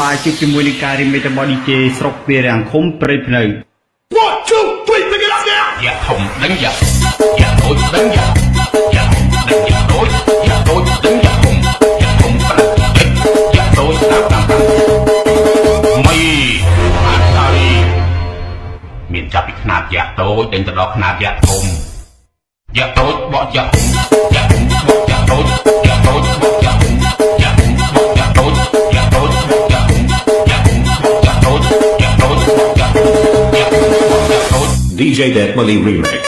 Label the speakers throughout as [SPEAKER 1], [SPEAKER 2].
[SPEAKER 1] បាយជួបជាមួយនឹងការរីមេរបស់ DJ ស្រុកវារាំងឃុំព្រៃភ្នៅ
[SPEAKER 2] One, two, three, pick it up now.
[SPEAKER 3] យ៉ាធំដឹងយ៉ាយ៉ាតូចដឹងយ៉ាយ៉ាធំដឹងយ៉ាតូចយ៉ាតូចដឹងយ៉ាធំយ៉ាធំប្រាក់យ៉ាតូចតាមមីអាសារីមានចាប់ពីខ្នាតយ៉ាតូចđếnទៅដល់ខ្នាតយ៉ាធំយ៉ាតូចបកយ៉ាធំយ៉ាធំបកយ៉ាតូចយ៉ាតូចបកយ៉ាធំយ៉ាធំបកយ៉ាតូចយ៉ាតូចបកយ៉ាធំយ៉ាធំបកយ៉ាតូចយ៉ាតូចបកយ៉ាធំយ៉ាធំបកយ៉ាតូច
[SPEAKER 2] DJ That Money Remix.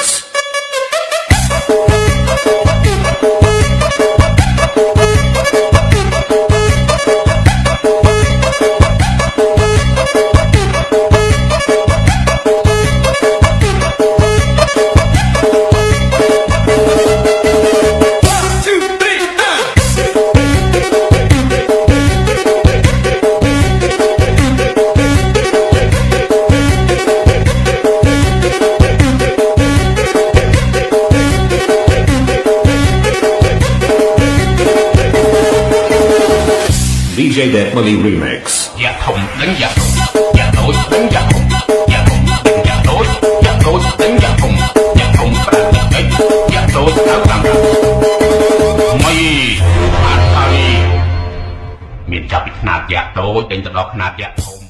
[SPEAKER 2] DJ That Money Remix.
[SPEAKER 3] យ៉ាធំដឹងយ៉ាធំយ៉ាតូចដឹងយ៉ាធំយ៉ាធំដឹងយ៉ាតូចយ៉ាតូចដឹងយ៉ាធំយ៉ាធំប្រាក់តិចយ៉ាតូចតាមមីអាសារីមានចាប់ពីខ្នាតយ៉ាតូចđếnទៅដល់ខ្នាតយ៉ាធំ